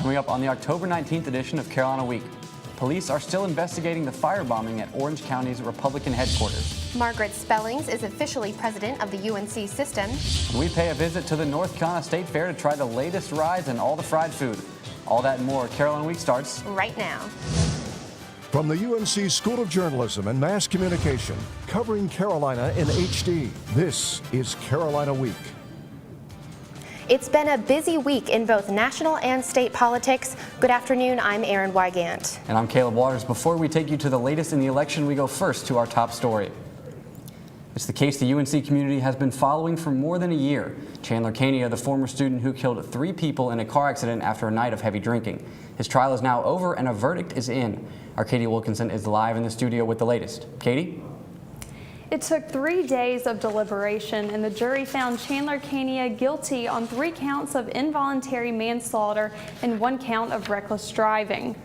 Coming up on the October 19th edition of Carolina Week, police are still investigating the firebombing at Orange County's Republican headquarters. Margaret Spellings is officially president of the UNC system. And we pay a visit to the North Carolina State Fair to try the latest rides and all the fried food. All that and more, Carolina Week starts right now. From the UNC School of Journalism and Mass Communication, covering Carolina in HD, this is Carolina Week. It's been a busy week in both national and state politics. Good afternoon, I'm Erin Wygant. And I'm Caleb Waters. Before we take you to the latest in the election, we go first to our top story. It's the case the UNC community has been following for more than a year. Chandler Kania, the former student who killed 3 people in a car accident after a night of heavy drinking. His trial is now over and a verdict is in. Our Katie Wilkinson is live in the studio with the latest. Katie? It took 3 days of deliberation, and the jury found Chandler Kania guilty on 3 counts of involuntary manslaughter and 1 count of reckless driving.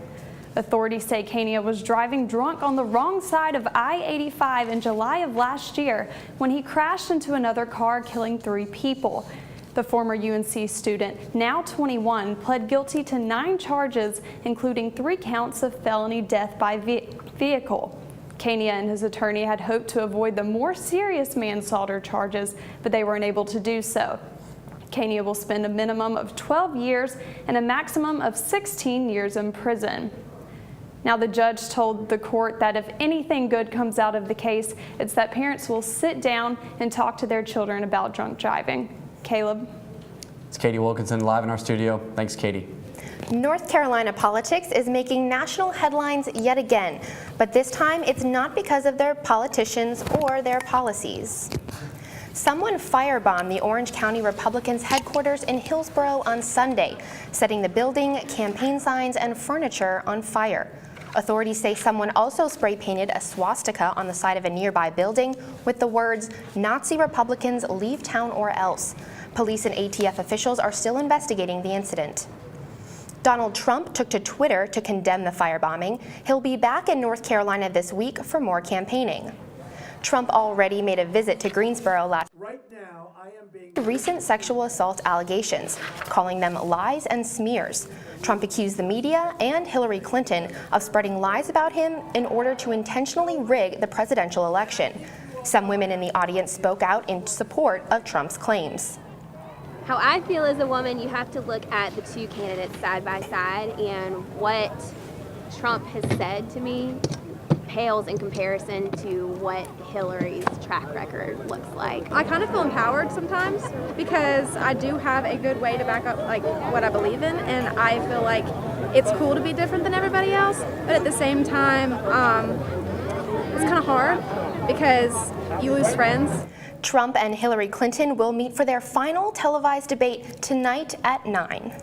Authorities say Kania was driving drunk on the wrong side of I-85 in July of last year when he crashed into another car, killing 3 people. The former UNC student, now 21, pled guilty to 9 charges, including 3 counts of felony death by vehicle. Kania and his attorney had hoped to avoid the more serious manslaughter charges, but they were unable to do so. Kania will spend a minimum of 12 years and a maximum of 16 years in prison. Now, the judge told the court that if anything good comes out of the case, it's that parents will sit down and talk to their children about drunk driving. Caleb? It's Katie Wilkinson live in our studio. Thanks, Katie. North Carolina politics is making national headlines yet again, but this time it's not because of their politicians or their policies. Someone firebombed the Orange County Republicans' headquarters in Hillsborough on Sunday, setting the building, campaign signs, and furniture on fire. Authorities say someone also spray-painted a swastika on the side of a nearby building with the words, "Nazi Republicans leave town or else." Police and ATF officials are still investigating the incident. Donald Trump took to Twitter to condemn the firebombing. He'll be back in North Carolina this week for more campaigning. Trump already made a visit to Greensboro last week. Right now, I am being Recent sexual assault allegations, calling them lies and smears. Trump accused the media and Hillary Clinton of spreading lies about him in order to intentionally rig the presidential election. Some women in the audience spoke out in support of Trump's claims. How I feel as a woman, you have to look at the 2 candidates side by side, and what Trump has said to me pales in comparison to what Hillary's track record looks like. I kind of feel empowered sometimes because I do have a good way to back up like what I believe in, and I feel like it's cool to be different than everybody else, but at the same time it's kind of hard because you lose friends. Trump and Hillary Clinton will meet for their final televised debate tonight at 9.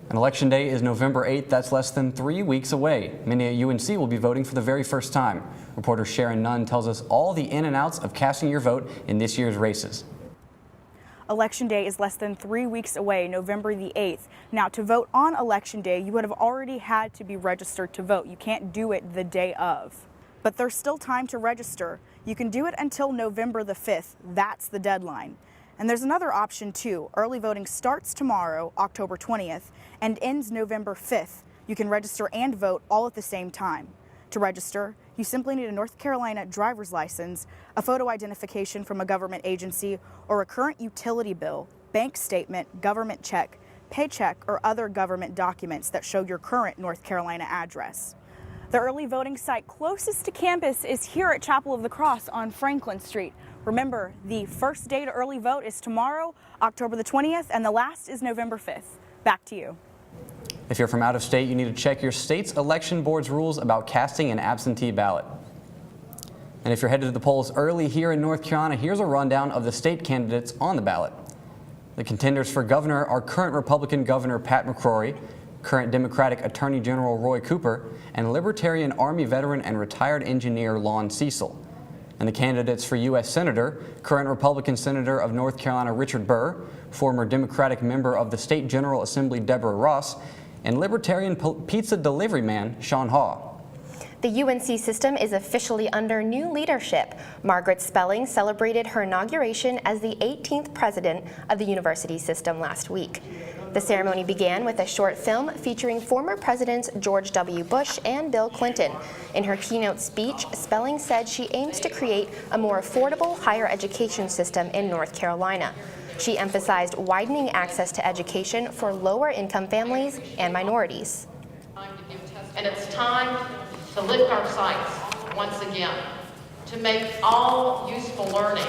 And Election Day is November 8th. That's less than 3 weeks away. Many at UNC will be voting for the very first time. Reporter Sharon Nunn tells us all the in and outs of casting your vote in this year's races. Election Day is less than 3 weeks away, November the 8th. Now, to vote on Election Day, you would have already had to be registered to vote. You can't do it the day of. But there's still time to register. You can do it until November the 5th. That's the deadline. And there's another option too. Early voting starts tomorrow, October 20th, and ends November 5th. You can register and vote all at the same time. To register, you simply need a North Carolina driver's license, a photo identification from a government agency, or a current utility bill, bank statement, government check, paycheck, or other government documents that show your current North Carolina address. The early voting site closest to campus is here at Chapel of the Cross on Franklin Street. Remember, the first day to early vote is tomorrow, October the 20th, and the last is November 5th. Back to you. If you're from out of state, you need to check your state's election board's rules about casting an absentee ballot. And if you're headed to the polls early here in North Carolina, here's a rundown of the state candidates on the ballot. The contenders for governor are current Republican Governor Pat McCrory, current Democratic Attorney General Roy Cooper, and Libertarian Army veteran and retired engineer Lon Cecil. And the candidates for U.S. Senator, current Republican Senator of North Carolina Richard Burr, former Democratic member of the State General Assembly Deborah Ross, and Libertarian pizza delivery man Sean Haw. The UNC system is officially under new leadership. Margaret Spellings celebrated her inauguration as the 18th president of the university system last week. The ceremony began with a short film featuring former Presidents George W. Bush and Bill Clinton. In her keynote speech, Spellings said she aims to create a more affordable higher education system in North Carolina. She emphasized widening access to education for lower-income families and minorities. And it's time to lift our sights once again, to make all useful learning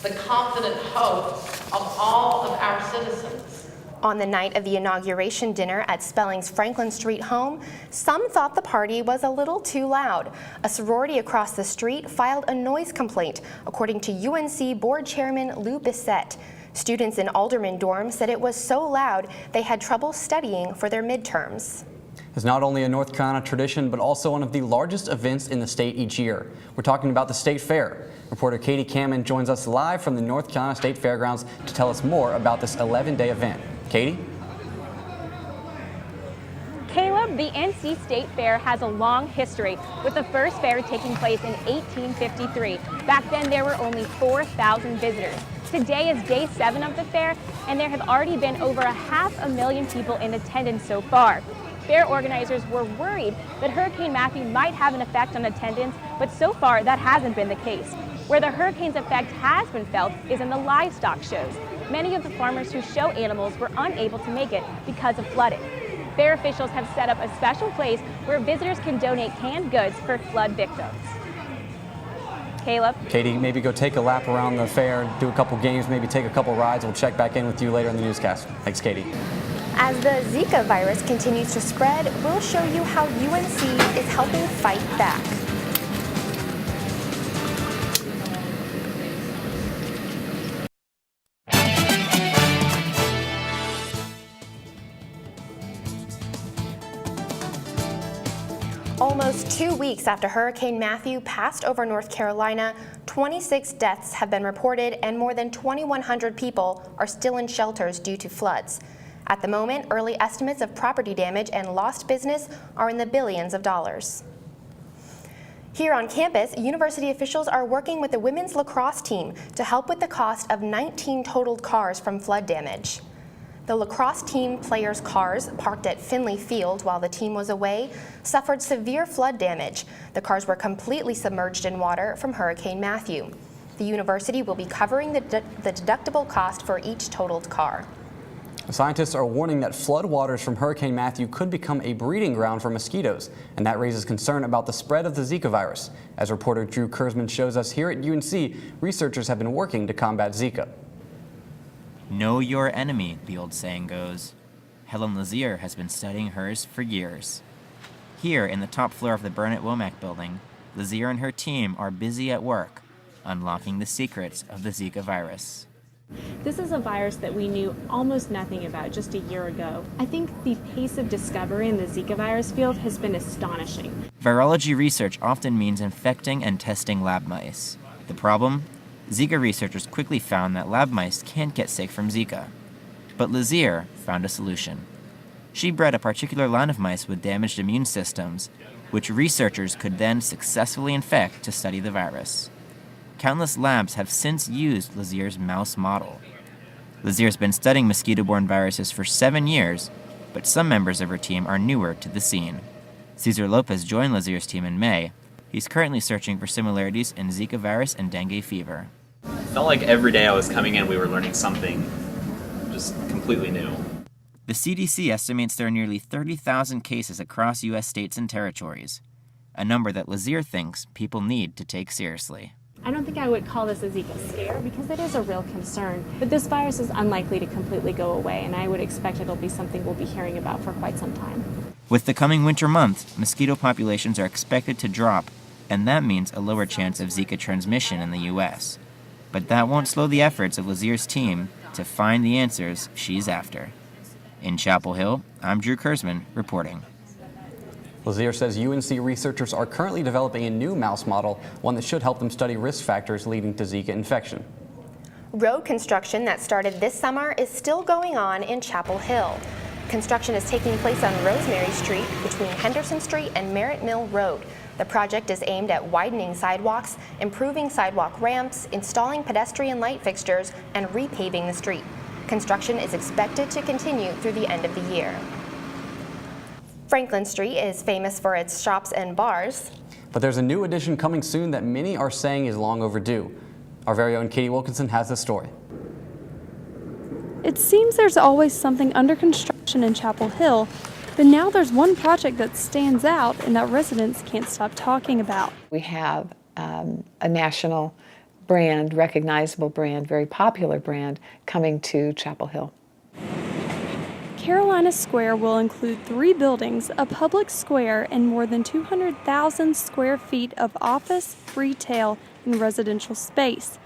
the confident hope of all of our citizens. On the night of the inauguration dinner at Spellings' Franklin Street home, some thought the party was a little too loud. A sorority across the street filed a noise complaint, according to UNC Board Chairman Lou Bissett. Students in Alderman dorm said it was so loud they had trouble studying for their midterms. It's not only a North Carolina tradition, but also one of the largest events in the state each year. We're talking about the State Fair. Reporter Katie Cameron joins us live from the North Carolina State Fairgrounds to tell us more about this 11-day event. Katie? Caleb, the NC State Fair has a long history, with the first fair taking place in 1853. Back then, there were only 4,000 visitors. Today is day 7 of the fair, and there have already been over 500,000 people in attendance so far. Fair organizers were worried that Hurricane Matthew might have an effect on attendance, but so far that hasn't been the case. Where the hurricane's effect has been felt is in the livestock shows. Many of the farmers who show animals were unable to make it because of flooding. Fair officials have set up a special place where visitors can donate canned goods for flood victims. Caleb? Katie, maybe go take a lap around the fair, do a couple games, maybe take a couple rides. We'll check back in with you later in the newscast. Thanks, Katie. As the Zika virus continues to spread, we'll show you how UNC is helping fight back. Almost 2 weeks after Hurricane Matthew passed over North Carolina, 26 deaths have been reported and more than 2,100 people are still in shelters due to floods. At the moment, early estimates of property damage and lost business are in the billions of dollars. Here on campus, university officials are working with the women's lacrosse team to help with the cost of 19 totaled cars from flood damage. The lacrosse team players' cars, parked at Finley Field while the team was away, suffered severe flood damage. The cars were completely submerged in water from Hurricane Matthew. The university will be covering the deductible cost for each totaled car. Scientists are warning that floodwaters from Hurricane Matthew could become a breeding ground for mosquitoes, and that raises concern about the spread of the Zika virus. As reporter Drew Kurzman shows us, here at UNC, researchers have been working to combat Zika. Know your enemy, the old saying goes. Helen Lazier has been studying hers for years. Here, in the top floor of the Burnett Womack building, Lazier and her team are busy at work, unlocking the secrets of the Zika virus. This is a virus that we knew almost nothing about just a year ago. I think the pace of discovery in the Zika virus field has been astonishing. Virology research often means infecting and testing lab mice. The problem? Zika researchers quickly found that lab mice can't get sick from Zika. But Lazier found a solution. She bred a particular line of mice with damaged immune systems, which researchers could then successfully infect to study the virus. Countless labs have since used Lazier's mouse model. Lazier's been studying mosquito-borne viruses for 7 years, but some members of her team are newer to the scene. Cesar Lopez joined Lazier's team in May. He's currently searching for similarities in Zika virus and dengue fever. It felt like every day I was coming in, we were learning something just completely new. The CDC estimates there are nearly 30,000 cases across U.S. states and territories, a number that Lazier thinks people need to take seriously. I don't think I would call this a Zika scare because it is a real concern, but this virus is unlikely to completely go away, and I would expect it'll be something we'll be hearing about for quite some time. With the coming winter months, mosquito populations are expected to drop, and that means a lower chance of Zika transmission in the U.S. But that won't slow the efforts of Lazier's team to find the answers she's after. In Chapel Hill, I'm Drew Kurzman reporting. Lazier says UNC researchers are currently developing a new mouse model, one that should help them study risk factors leading to Zika infection. Road construction that started this summer is still going on in Chapel Hill. Construction is taking place on Rosemary Street between Henderson Street and Merritt Mill Road. The project is aimed at widening sidewalks, improving sidewalk ramps, installing pedestrian light fixtures, and repaving the street. Construction is expected to continue through the end of the year. Franklin Street is famous for its shops and bars. But there's a new addition coming soon that many are saying is long overdue. Our very own Katie Wilkinson has the story. It seems there's always something under construction in Chapel Hill, but now there's one project that stands out and that residents can't stop talking about. We have a national brand, recognizable brand, very popular brand coming to Chapel Hill. Carolina Square will include 3 buildings, a public square, and more than 200,000 square feet of office, retail, and residential space.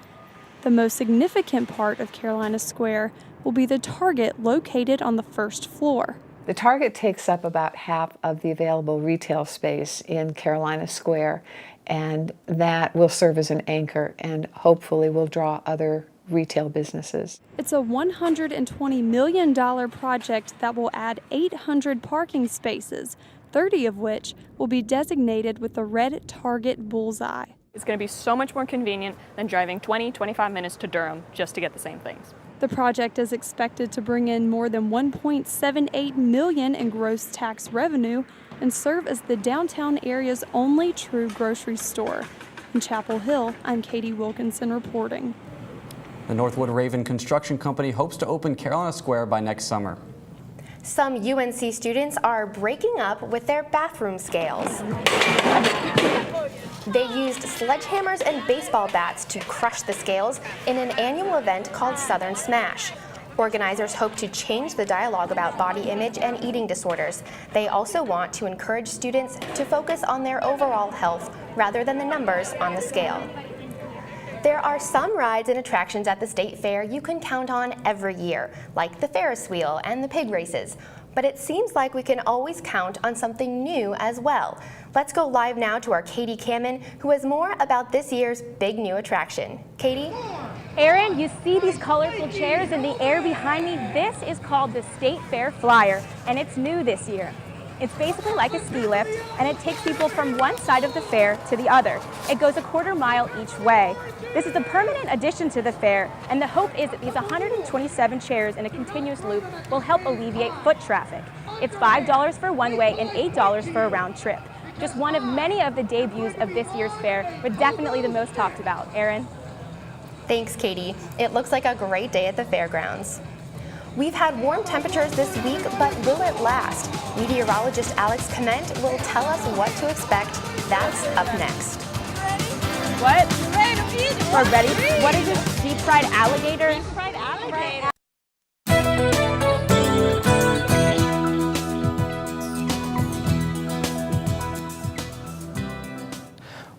The most significant part of Carolina Square will be the Target located on the first floor. The Target takes up about half of the available retail space in Carolina Square, and that will serve as an anchor and hopefully will draw other retail businesses. It's a $120 million project that will add 800 parking spaces, 30 of which will be designated with the red Target bullseye. It's going to be so much more convenient than driving 20-25 minutes to Durham just to get the same things. The project is expected to bring in more than $1.78 million in gross tax revenue and serve as the downtown area's only true grocery store. In Chapel Hill, I'm Katie Wilkinson reporting. The Northwood Raven Construction Company hopes to open Carolina Square by next summer. Some UNC students are breaking up with their bathroom scales. They used sledgehammers and baseball bats to crush the scales in an annual event called Southern Smash. Organizers hope to change the dialogue about body image and eating disorders. They also want to encourage students to focus on their overall health rather than the numbers on the scale. There are some rides and attractions at the State Fair you can count on every year, like the Ferris wheel and the pig races. But it seems like we can always count on something new as well. Let's go live now to our Katie Kamen, who has more about this year's big new attraction. Katie? Erin, you see these colorful chairs in the air behind me? This is called the State Fair Flyer, and it's new this year. It's basically like a ski lift, and it takes people from one side of the fair to the other. It goes a quarter mile each way. This is a permanent addition to the fair, and the hope is that these 127 chairs in a continuous loop will help alleviate foot traffic. It's $5 for one way and $8 for a round trip. Just one of many of the debuts of this year's fair, but definitely the most talked about. Erin? Thanks, Katie. It looks like a great day at the fairgrounds. We've had warm temperatures this week, but will it last? Meteorologist Alex Comment will tell us what to expect. That's up next. What? We're ready. What is this? Deep fried alligator? Deep fried alligator.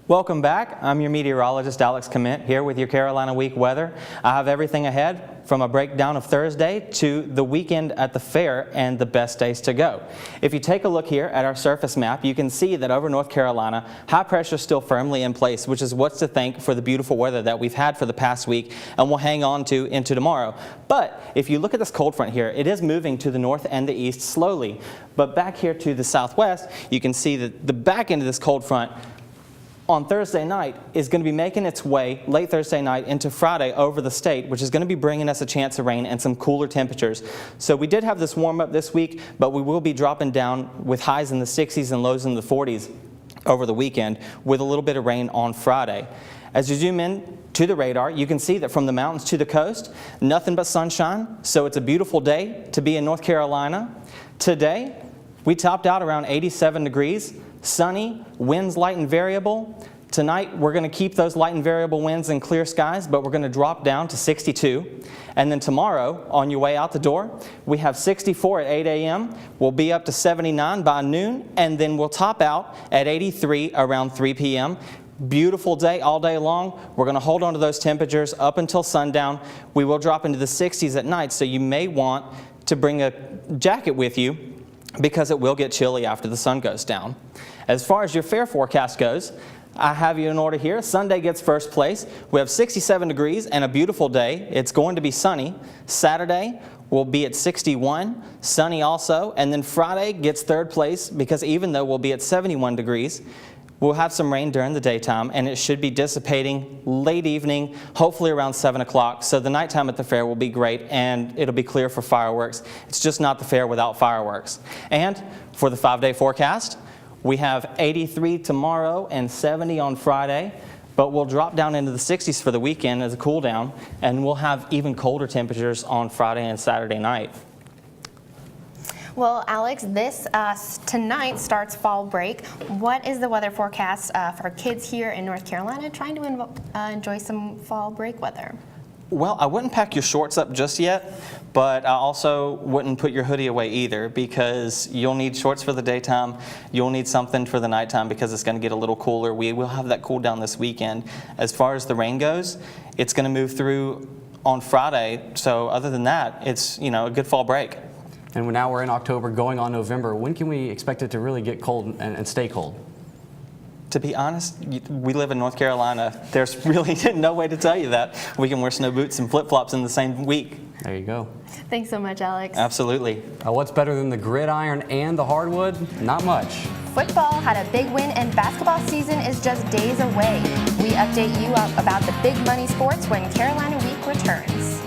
Welcome back. I'm your meteorologist Alex Comment here with your Carolina Week weather. I have everything ahead from a breakdown of Thursday to the weekend at the fair and the best days to go. If you take a look here at our surface map, you can see that over North Carolina, high pressure is still firmly in place, which is what's to thank for the beautiful weather that we've had for the past week and we'll hang on to into tomorrow. But if you look at this cold front here, it is moving to the north and the east slowly. But back here to the southwest, you can see that the back end of this cold front on Thursday night is going to be making its way late Thursday night into Friday over the state, which is going to be bringing us a chance of rain and some cooler temperatures. So we did have this warm up this week, but we will be dropping down with highs in the 60s and lows in the 40s over the weekend with a little bit of rain on Friday. As you zoom in to the radar, you can see that from the mountains to the coast, nothing but sunshine. So it's a beautiful day to be in North Carolina. Today, we topped out around 87 degrees. Sunny, winds light and variable. Tonight we're going to keep those light and variable winds and clear skies, but we're going to drop down to 62. And then tomorrow, on your way out the door, we have 64 at 8 a.m. We'll be up to 79 by noon, and then we'll top out at 83 around 3 p.m. Beautiful day all day long. We're going to hold on to those temperatures up until sundown. We will drop into the 60s at night, so you may want to bring a jacket with you because it will get chilly after the sun goes down. As far as your fair forecast goes, I have you in order here. Sunday gets first place. We have 67 degrees and a beautiful day. It's going to be sunny. Saturday will be at 61, sunny also. And then Friday gets third place because even though we'll be at 71 degrees, We'll have some rain during the daytime, and it should be dissipating late evening, hopefully around 7 o'clock. So the nighttime at the fair will be great, and it'll be clear for fireworks. It's just not the fair without fireworks. And for the 5-day forecast, we have 83 tomorrow and 70 on Friday, but we'll drop down into the 60s for the weekend as a cool down, and we'll have even colder temperatures on Friday and Saturday night. Well, Alex, this tonight starts fall break. What is the weather forecast for kids here in North Carolina trying to enjoy some fall break weather? Well, I wouldn't pack your shorts up just yet, but I also wouldn't put your hoodie away either, because you'll need shorts for the daytime. You'll need something for the nighttime because it's going to get a little cooler. We will have that cool down this weekend. As far as the rain goes, it's going to move through on Friday. So other than that, it's, you know, a good fall break. And now we're in October, going on November. When can we expect it to really get cold and stay cold? To be honest, we live in North Carolina. There's really no way to tell you that. We can wear snow boots and flip-flops in the same week. There you go. Thanks so much, Alex. Absolutely. What's better than the gridiron and the hardwood? Not much. Football had a big win, and basketball season is just days away. We update you about the big money sports when Carolina Week returns.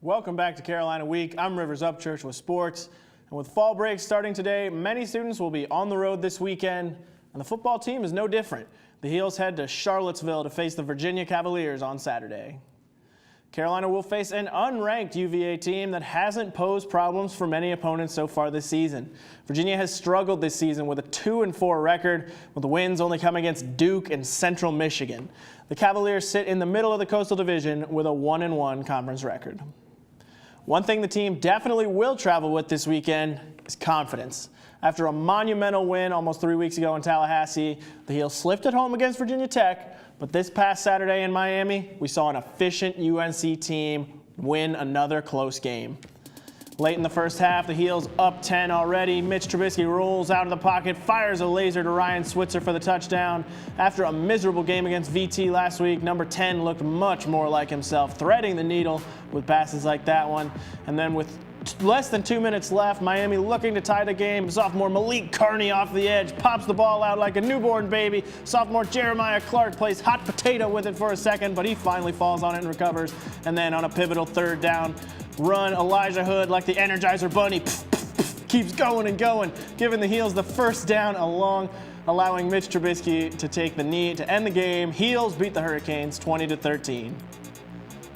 Welcome back to Carolina Week. I'm Rivers Upchurch with sports. And with fall break starting today, many students will be on the road this weekend, and the football team is no different. The Heels head to Charlottesville to face the Virginia Cavaliers on Saturday. Carolina will face an unranked UVA team that hasn't posed problems for many opponents so far this season. Virginia has struggled this season with a 2-4 record, with the wins only coming against Duke and Central Michigan. The Cavaliers sit in the middle of the Coastal Division with a 1-1 conference record. One thing the team definitely will travel with this weekend is confidence. After a monumental win almost 3 weeks ago in Tallahassee, the Heels slipped at home against Virginia Tech, but this past Saturday in Miami, we saw an efficient UNC team win another close game. Late in the first half, the Heels up 10 already. Mitch Trubisky rolls out of the pocket, fires a laser to Ryan Switzer for the touchdown. After a miserable game against VT last week, number 10 looked much more like himself, threading the needle with passes like that one. And then with less than 2 minutes left, Miami looking to tie the game. Sophomore Malik Carney off the edge, pops the ball out like a newborn baby. Sophomore Jeremiah Clark plays hot potato with it for a second, but he finally falls on it and recovers. And then on a pivotal third down run, Elijah Hood, like the Energizer Bunny, keeps going and going, giving the Heels the first down allowing Mitch Trubisky to take the knee to end the game. Heels beat the Hurricanes 20-13.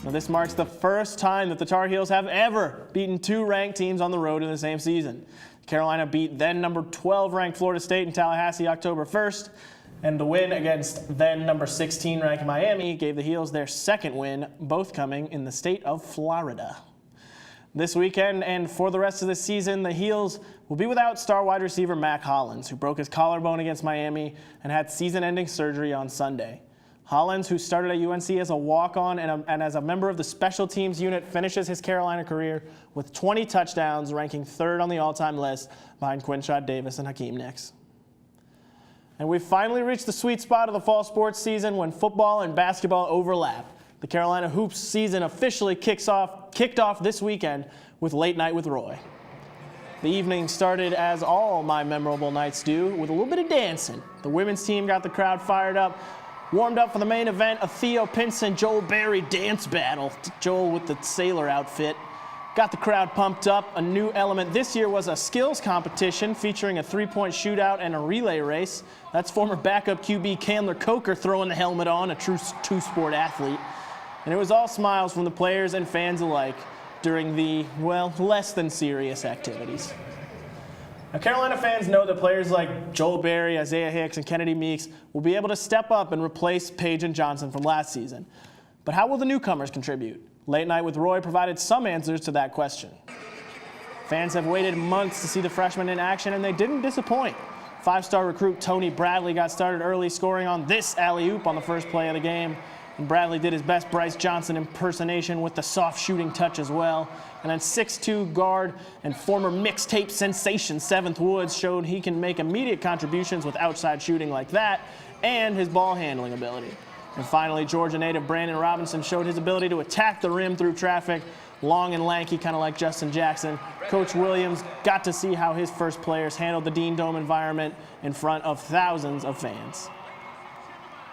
Now, this marks the first time that the Tar Heels have ever beaten two ranked teams on the road in the same season. Carolina beat then number 12 ranked Florida State in Tallahassee October 1st, and the win against then number 16 ranked Miami gave the Heels their second win, both coming in the state of Florida. This weekend and for the rest of the season, the Heels will be without star wide receiver Mac Hollins, who broke his collarbone against Miami and had season-ending surgery on Sunday. Hollins, who started at UNC as a walk-on and as a member of the special teams unit, finishes his Carolina career with 20 touchdowns, ranking third on the all-time list behind Quinshad Davis and Hakeem Nicks. And we've finally reached the sweet spot of the fall sports season when football and basketball overlap. The Carolina Hoops season officially kicked off this weekend with Late Night with Roy. The evening started as all my memorable nights do, with a little bit of dancing. The women's team got the crowd fired up, warmed up for the main event, a Theo Pinson, Joel Berry dance battle. Joel with the sailor outfit. Got the crowd pumped up. A new element this year was a skills competition featuring a three-point shootout and a relay race. That's former backup QB Candler Coker throwing the helmet on, a true two-sport athlete. And it was all smiles from the players and fans alike during the, well, less than serious activities. Now, Carolina fans know that players like Joel Berry, Isaiah Hicks, and Kennedy Meeks will be able to step up and replace Page and Johnson from last season. But how will the newcomers contribute? Late Night with Roy provided some answers to that question. Fans have waited months to see the freshmen in action, and they didn't disappoint. Five-star recruit Tony Bradley got started early, scoring on this alley-oop on the first play of the game. And Bradley did his best Bryce Johnson impersonation with the soft shooting touch as well. And then 6'2" guard and former mixtape sensation Seventh Woods showed he can make immediate contributions with outside shooting like that and his ball handling ability. And finally, Georgia native Brandon Robinson showed his ability to attack the rim through traffic, long and lanky, kind of like Justin Jackson. Coach Williams got to see how his first players handled the Dean Dome environment in front of thousands of fans.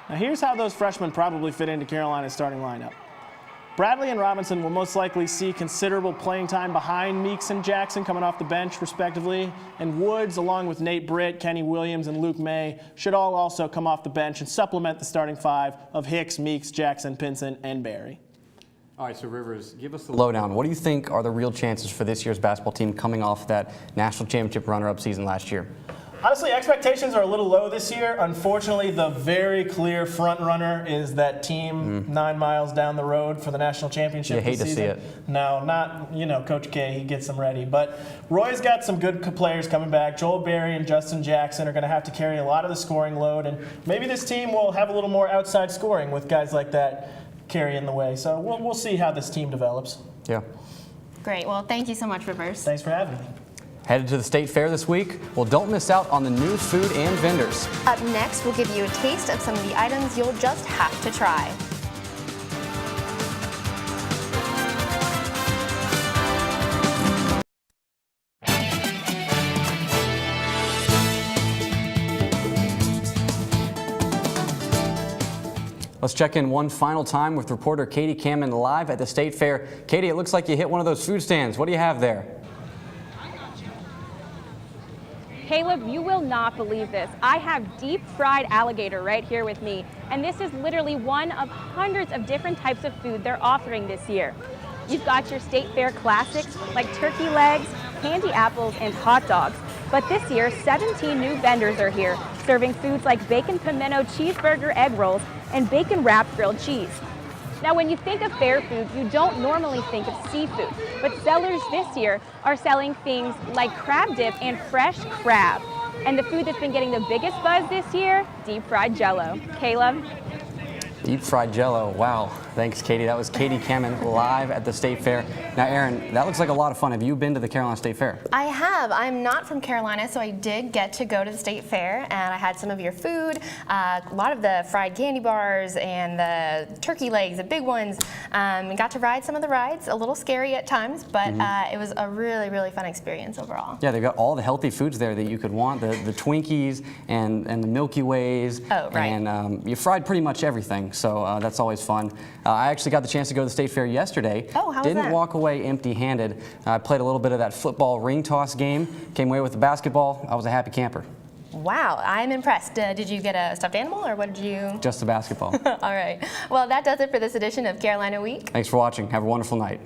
Now here's how those freshmen probably fit into Carolina's starting lineup. Bradley and Robinson will most likely see considerable playing time behind Meeks and Jackson coming off the bench, respectively. And Woods, along with Nate Britt, Kenny Williams, and Luke May, should all also come off the bench and supplement the starting five of Hicks, Meeks, Jackson, Pinson, and Barry. All right, so Rivers, give us the lowdown. What do you think are the real chances for this year's basketball team coming off that national championship runner-up season last year? Honestly, expectations are a little low this year. Unfortunately, the very clear front runner is that team 9 miles down the road for the national championship. You hate this to season. see it. No, not, Coach K, he gets them ready. But Roy's got some good players coming back. Joel Berry and Justin Jackson are going to have to carry a lot of the scoring load. And maybe this team will have a little more outside scoring with guys like that carrying the way. So we'll see how this team develops. Yeah. Great. Well, thank you so much, Rivers. Thanks for having me. Headed to the State Fair this week? Well, don't miss out on the new food and vendors. Up next, we'll give you a taste of some of the items you'll just have to try. Let's check in one final time with reporter Katie Cameron live at the State Fair. Katie, it looks like you hit one of those food stands. What do you have there? Caleb, you will not believe this. I have deep fried alligator right here with me, and this is literally one of hundreds of different types of food they're offering this year. You've got your State Fair classics like turkey legs, candy apples, and hot dogs. But this year, 17 new vendors are here, serving foods like bacon pimento cheeseburger egg rolls and bacon wrapped grilled cheese. Now, when you think of fair food, you don't normally think of seafood, but sellers this year are selling things like crab dip and fresh crab. And the food that's been getting the biggest buzz this year, deep fried Jell-O. Caleb? Deep fried Jell-O. Wow. Thanks, Katie. That was Katie Cameron live at the State Fair. Now, Aaron, that looks like a lot of fun. Have you been to the Carolina State Fair? I have. I'm not from Carolina, so I did get to go to the State Fair, and I had some of your food, a lot of the fried candy bars and the turkey legs, the big ones, and got to ride some of the rides. A little scary at times, but it was a really, really fun experience overall. Yeah, they've got all the healthy foods there that you could want, the Twinkies and the Milky Ways. Oh, right. And you fried pretty much everything, so that's always fun. I actually got the chance to go to the State Fair yesterday. Oh, how was Didn't that? walk away empty-handed. I played a little bit of that football ring toss game, came away with the basketball. I was a happy camper. Wow, I'm impressed. Did you get a stuffed animal, or what did you? Just the basketball. All right. Well, that does it for this edition of Carolina Week. Thanks for watching. Have a wonderful night.